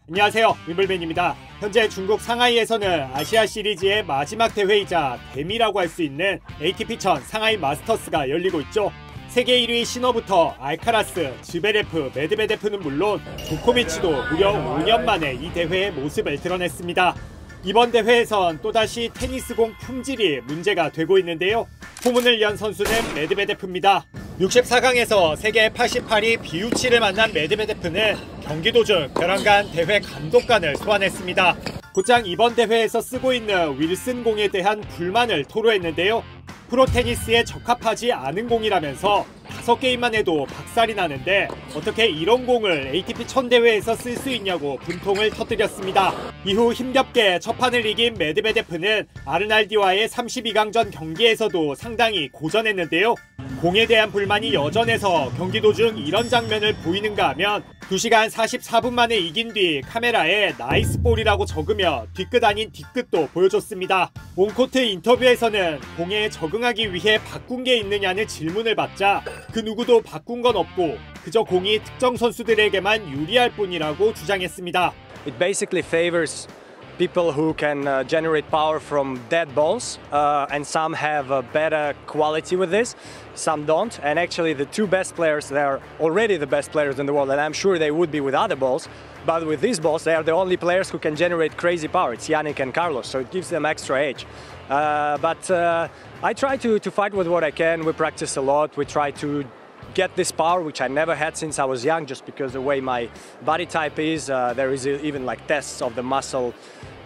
안녕하세요, 윈블맨입니다. 현재 중국 상하이에서는 아시아 시리즈의 마지막 대회이자 대미라고 할 수 있는 ATP 1000 상하이 마스터스가 열리고 있죠. 세계 1위 시너부터 알카라스, 즈베레프, 메드베데프는 물론 조코비치도 무려 5년 만에 이 대회의 모습을 드러냈습니다. 이번 대회에선 또다시 테니스공 품질이 문제가 되고 있는데요. 포문을 연 선수는 메드베데프입니다. 64강에서 세계 88위 비우치를 만난 메드베데프는 경기 도중 벼랑간 대회 감독관을 소환했습니다. 곧장 이번 대회에서 쓰고 있는 윌슨 공에 대한 불만을 토로했는데요. 프로 테니스에 적합하지 않은 공이라면서 5게임만 해도 박살이 나는데 어떻게 이런 공을 ATP 1000 대회에서 쓸 수 있냐고 분통을 터뜨렸습니다. 이후 힘겹게 첫 판을 이긴 메드베데프는 아르날디와의 32강전 경기에서도 상당히 고전했는데요. 공에 대한 불만이 여전해서 경기 도중 이런 장면을 보이는가 하면 2시간 44분 만에 이긴 뒤 카메라에 나이스 볼이라고 적으며 뒤끝 아닌 뒤끝도 보여줬습니다. 온코트 인터뷰에서는 공에 적응하기 위해 바꾼 게 있느냐는 질문을 받자 그 누구도 바꾼 건 없고 그저 공이 특정 선수들에게만 유리할 뿐이라고 주장했습니다. It basically favors people who can generate power from dead balls, and some have a better quality with this, some don't. And actually the two best players, they are already the best players in the world, and I'm sure they would be with other balls, but with these balls they are the only players who can generate crazy power. It's Yannick and Carlos, so it gives them extra edge. But I try to fight with what I can. We practice a lot, we try to get this power, which I never had since I was young, just because the way my body type is. There is even like tests of the muscle,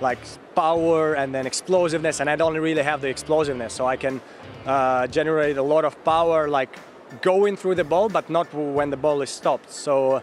like power and then explosiveness, and I don't really have the explosiveness, so I can generate a lot of power, like going through the ball, but not when the ball is stopped. So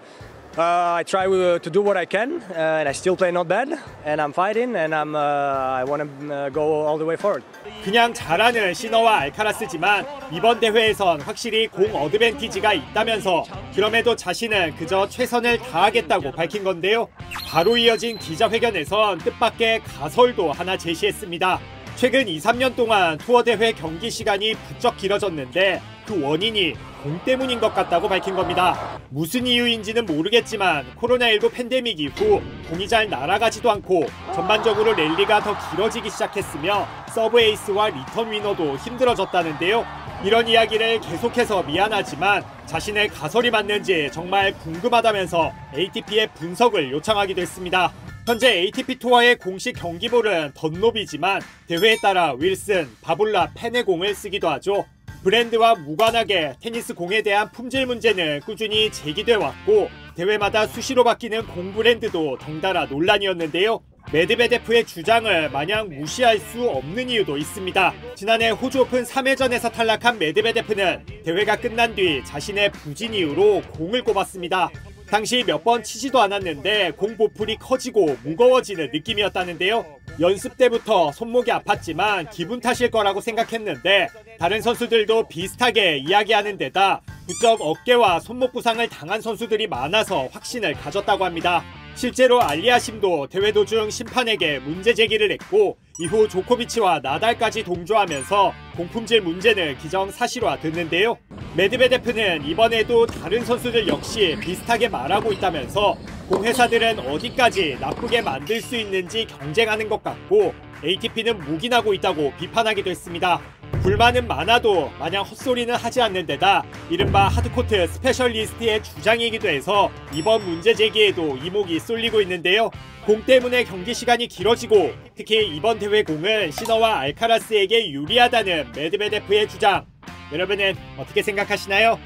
I try to do what I can, and I still play not bad, and I'm fighting, and I want to go all the way forward. 그냥 잘하는 시너와 알카라스지만 이번 대회에선 확실히 공 어드밴티지가 있다면서 그럼에도 자신은 그저 최선을 다하겠다고 밝힌 건데요. 바로 이어진 기자회견에선 뜻밖의 가설도 하나 제시했습니다. 최근 2, 3년 동안 투어 대회 경기 시간이 부쩍 길어졌는데 그 원인이 공 때문인 것 같다고 밝힌 겁니다. 무슨 이유인지는 모르겠지만 코로나19 팬데믹 이후 공이 잘 날아가지도 않고 전반적으로 랠리가 더 길어지기 시작했으며 서브 에이스와 리턴 위너도 힘들어졌다는데요. 이런 이야기를 계속해서 미안하지만 자신의 가설이 맞는지 정말 궁금하다면서 ATP의 분석을 요청하기도 했습니다. 현재 ATP 투어의 공식 경기볼은 던롭이지만 대회에 따라 윌슨, 바볼라, 펜의 공을 쓰기도 하죠. 브랜드와 무관하게 테니스 공에 대한 품질 문제는 꾸준히 제기돼 왔고 대회마다 수시로 바뀌는 공 브랜드도 덩달아 논란이었는데요. 메드베데프의 주장을 마냥 무시할 수 없는 이유도 있습니다. 지난해 호주 오픈 3회전에서 탈락한 메드베데프는 대회가 끝난 뒤 자신의 부진 이유로 공을 꼽았습니다. 당시 몇 번 치지도 않았는데 공 보풀이 커지고 무거워지는 느낌이었다는데요. 연습 때부터 손목이 아팠지만 기분 탓일 거라고 생각했는데 다른 선수들도 비슷하게 이야기하는 데다 부쩍 어깨와 손목 부상을 당한 선수들이 많아서 확신을 가졌다고 합니다. 실제로 알리아심도 대회 도중 심판에게 문제 제기를 했고 이후 조코비치와 나달까지 동조하면서 공품질 문제는 기정사실화됐는데요. 메드베데프는 이번에도 다른 선수들 역시 비슷하게 말하고 있다면서 공회사들은 어디까지 나쁘게 만들 수 있는지 경쟁하는 것 같고 ATP는 묵인하고 있다고 비판하기도 했습니다. 불만은 많아도 마냥 헛소리는 하지 않는 데다 이른바 하드코트 스페셜리스트의 주장이기도 해서 이번 문제 제기에도 이목이 쏠리고 있는데요. 공 때문에 경기 시간이 길어지고 특히 이번 대회 공은 시너와 알카라스에게 유리하다는 메드베데프의 주장. 여러분은 어떻게 생각하시나요?